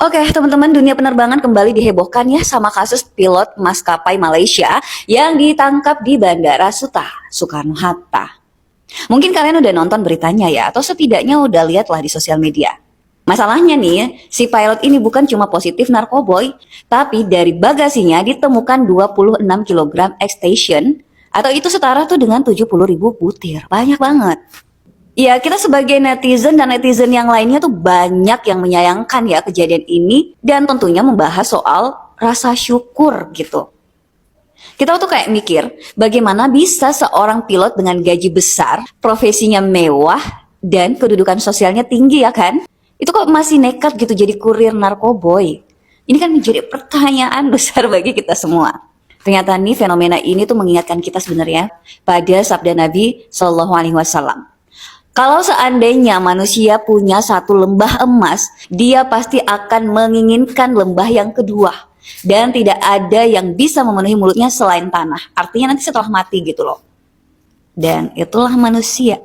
Oke, teman-teman, dunia penerbangan kembali dihebohkan ya sama kasus pilot maskapai Malaysia yang ditangkap di Bandara Suta, Soekarno-Hatta. Mungkin kalian udah nonton beritanya ya, atau setidaknya udah lihat lah di sosial media. Masalahnya nih, si pilot ini bukan cuma positif narkoboy, tapi dari bagasinya ditemukan 26 kg ecstasy, atau itu setara tuh dengan 70.000 butir. Banyak banget. Ya, kita sebagai netizen dan netizen yang lainnya tuh banyak yang menyayangkan ya kejadian ini dan tentunya membahas soal rasa syukur gitu. Kita tuh kayak mikir, bagaimana bisa seorang pilot dengan gaji besar, profesinya mewah, dan kedudukan sosialnya tinggi ya kan? Itu kok masih nekat gitu jadi kurir narkoboy? Ini kan menjadi pertanyaan besar bagi kita semua. Ternyata nih fenomena ini tuh mengingatkan kita sebenarnya pada sabda Nabi Shallallahu Alaihi Wasallam. Kalau seandainya manusia punya satu lembah emas, dia pasti akan menginginkan lembah yang kedua. Dan tidak ada yang bisa memenuhi mulutnya selain tanah. Artinya nanti setelah mati gitu loh. Dan itulah manusia.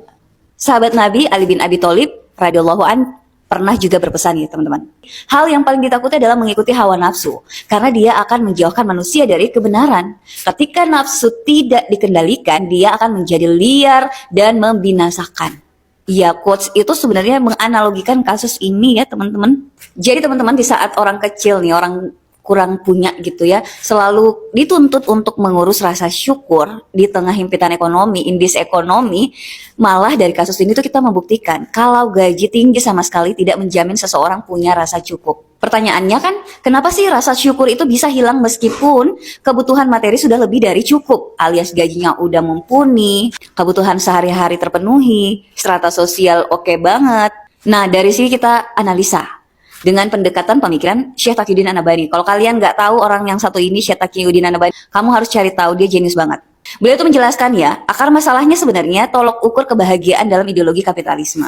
Sahabat Nabi Ali bin Abi Thalib radhiyallahu an pernah juga berpesan ya teman-teman. Hal yang paling ditakuti adalah mengikuti hawa nafsu. Karena dia akan menjauhkan manusia dari kebenaran. Ketika nafsu tidak dikendalikan, dia akan menjadi liar dan membinasakan. Ya, quotes itu sebenarnya menganalogikan kasus ini ya teman-teman. Jadi teman-teman, di saat orang kecil nih, orang kurang punya gitu ya, selalu dituntut untuk mengurus rasa syukur di tengah himpitan ekonomi, indis ekonomi. Malah dari kasus ini tuh kita membuktikan kalau gaji tinggi sama sekali tidak menjamin seseorang punya rasa cukup. Pertanyaannya kan, kenapa sih rasa syukur itu bisa hilang meskipun kebutuhan materi sudah lebih dari cukup, alias gajinya udah mumpuni, kebutuhan sehari-hari terpenuhi, strata sosial oke banget. Nah, dari sini kita analisa dengan pendekatan pemikiran Syekh Taqiyuddin An-Nabhani. Kalau kalian nggak tahu orang yang satu ini, Syekh Taqiyuddin An-Nabhani, kamu harus cari tahu, dia jenius banget. Beliau itu menjelaskan ya, akar masalahnya sebenarnya tolok ukur kebahagiaan dalam ideologi kapitalisme.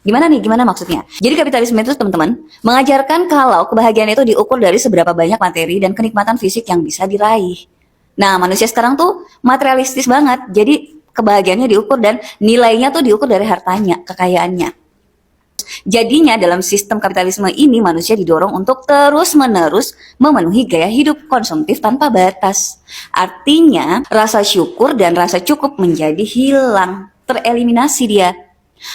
Gimana nih? Gimana maksudnya? Jadi kapitalisme itu teman-teman mengajarkan kalau kebahagiaan itu diukur dari seberapa banyak materi dan kenikmatan fisik yang bisa diraih. Nah, manusia sekarang tuh materialistis banget. Jadi kebahagiaannya diukur dan nilainya tuh diukur dari hartanya, kekayaannya. Jadinya dalam sistem kapitalisme ini manusia didorong untuk terus-menerus memenuhi gaya hidup konsumtif tanpa batas. Artinya rasa syukur dan rasa cukup menjadi hilang, tereliminasi dia.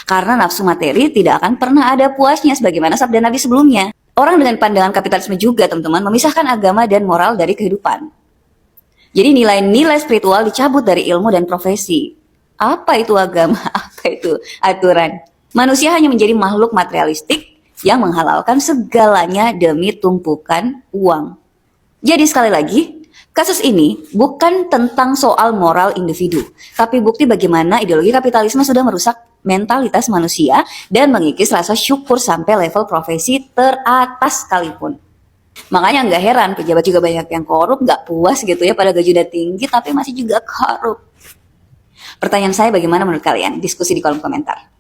Karena nafsu materi tidak akan pernah ada puasnya sebagaimana sabda Nabi sebelumnya. Orang dengan pandangan kapitalisme juga teman-teman memisahkan agama dan moral dari kehidupan. Jadi nilai-nilai spiritual dicabut dari ilmu dan profesi. Apa itu agama? Apa itu aturan? Manusia hanya menjadi makhluk materialistik yang menghalalkan segalanya demi tumpukan uang. Jadi sekali lagi, kasus ini bukan tentang soal moral individu, tapi bukti bagaimana ideologi kapitalisme sudah merusak mentalitas manusia dan mengikis rasa syukur sampai level profesi teratas sekalipun. Makanya nggak heran pejabat juga banyak yang korup, nggak puas gitu ya pada gaji udah tinggi tapi masih juga korup. Pertanyaan saya, bagaimana menurut kalian? Diskusi di kolom komentar.